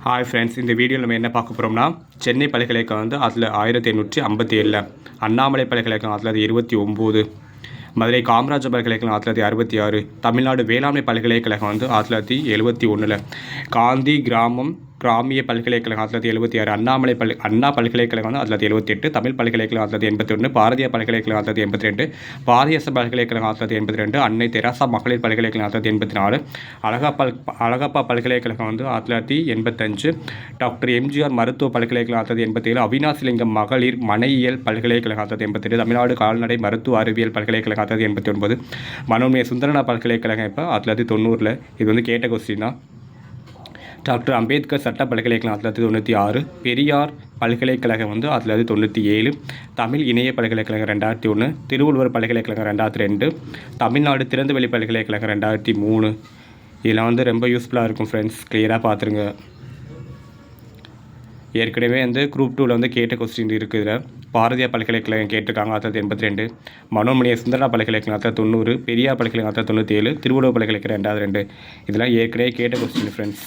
Hi friends, இந்த வீடியோவில் நம்ம என்ன பார்க்க போகிறோம்னா, சென்னை பல்கலைக்கழகம் வந்து அதில் 1857, அண்ணாமலை பல்கலைக்கழகம் 1929, மதுரை காமராஜர் பல்கலைக்கழகம் 1966, தமிழ்நாடு வேளாண்மை பல்கலைக்கழகம் வந்து 1971, காந்தி கிராமிய பல்கலைக்கழகம் 1976, அண்ணா பல்கலைக்கழகம் வந்து 1978, தமிழ் பல்கலைக்கழகம் 1981, பாரதிய பல்கலைக்கழகம் 1982, பாரதியார் பல்கலைக்கழகம் 1982, அன்னை தெரசா மகளிர் பல்கலைக்கழகம் 1984, அழகப்பா பல்கலைக்கழகம் வந்து 1985, டாக்டர் எம்ஜிஆர் மருத்துவ பல்கலைக்கழகம் 1987, அவினாசிலிங்கம் மகளிர் மனையியல் பல்கலைக்கழகம் 1988, தமிழ்நாடு கால்நடை மருத்துவ அறிவியல் பல்கலைக்கழகம் 1989, மனோன்மணிய சுந்தரனார் பல்கலைக்கழகம் இப்போ 1990. இது வந்து கேட்ட கொஸ்டின் தான். டாக்டர் அம்பேத்கர் சட்ட பல்கலைக்கழகம் 1996, பெரியார் பல்கலைக்கழகம் வந்து 1997, தமிழ் இணைய பல்கலைக்கழகம் 2001, திருவள்ளுவர் பல்கலைக்கழகம் 2002, தமிழ்நாடு திறந்தவெளி பல்கலைக்கழகம் 2003. இதெல்லாம் வந்து ரொம்ப யூஸ்ஃபுல்லாக இருக்கும் ஃப்ரெண்ட்ஸ், கிளியராக பார்த்துருங்க. ஏற்கனவே வந்து குரூப் 2ல் வந்து கேட்ட கொஸ்டின் இருக்குது. பாரதியார் பல்கலைக்கழகம் கேட்டிருக்காங்க 1982, மனோன்மணிய சுந்தரா பல்கலைக்கழகம் 1990, பெரியார் பல்கலைக்கழகம் 1997, திருவள்ளுவர் பல்கலைக்கழகம் 2002. இதெல்லாம் ஏற்கனவே கேட்ட கொஸ்டின் ஃப்ரெண்ட்ஸ்.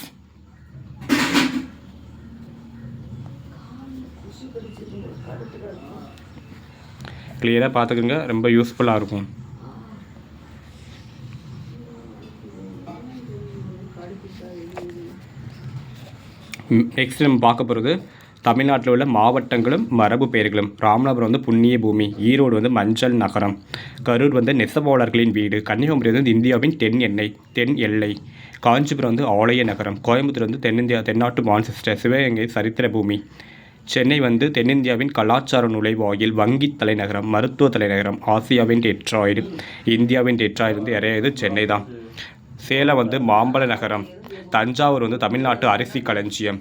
கிளியராக பார்த்துக்கோங்க, ரொம்ப யூஸ்ஃபுல்லாக இருக்கும். நெக்ஸ்ட் நம்ம பார்க்க போகிறது தமிழ்நாட்டில் உள்ள மாவட்டங்களும் மரபு பெயர்களும். ராமநாதபுரம் வந்து புண்ணிய பூமி, ஈரோடு வந்து மஞ்சள் நகரம், கரூர் வந்து நெசவாளர்களின் வீடு, கன்னியாகுமரி வந்து இந்தியாவின் தென் எல்லை, காஞ்சிபுரம் வந்து ஆலய நகரம், கோயம்புத்தூர் வந்து தென்னாட்டு மான்செஸ்டர், சிவகங்கை சரித்திர பூமி, சென்னை வந்து தென்னிந்தியாவின் கலாச்சார நுழைவாயில், வங்கி தலைநகரம், மருத்துவ தலைநகரம், ஆசியாவின் டெட்ராய்டு, இந்தியாவின் டெட்ராய்டு வந்து இது சென்னை தான். சேலம் வந்து மாம்பழ நகரம், தஞ்சாவூர் வந்து தமிழ்நாட்டு அரிசி களஞ்சியம்,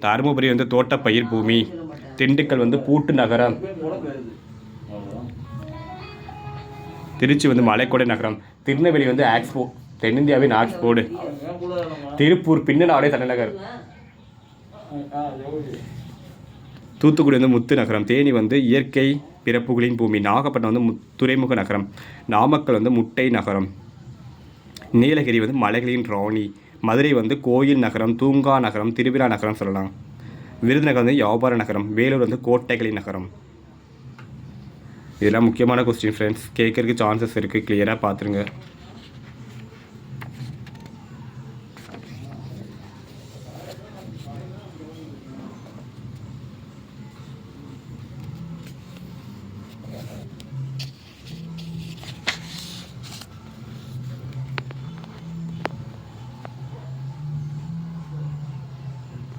தருமபுரி வந்து தோட்டப்பயிர் பூமி, திண்டுக்கல் வந்து பூட்டு நகரம், திருச்சி வந்து மலைக்கோடை நகரம், திருநெல்வேலி வந்து ஆக்ஸ்போ, தென்னிந்தியாவின் ஆக்ஸ்போர்டு, திருப்பூர் பின்னலாடை தலைநகர், தூத்துக்குடி வந்து முத்து நகரம், தேனி வந்து இயற்கை பிறப்புகளின் பூமி, நாகப்பட்டினம் வந்து துறைமுக நகரம், நாமக்கல் வந்து முட்டை நகரம், நீலகிரி வந்து மலைகளின் ராணி, மதுரை வந்து கோயில் நகரம், தூங்கா நகரம், திருவிழா நகரம் சொல்லலாம், விருதுநகர் வந்து வியாபார நகரம், வேலூர் வந்து கோட்டைகளின் நகரம். இதெல்லாம் முக்கியமான கொஸ்டின் ஃப்ரெண்ட்ஸ், கேட்கறதுக்கு சான்சஸ் இருக்குது, கிளியராக பார்த்துருங்க.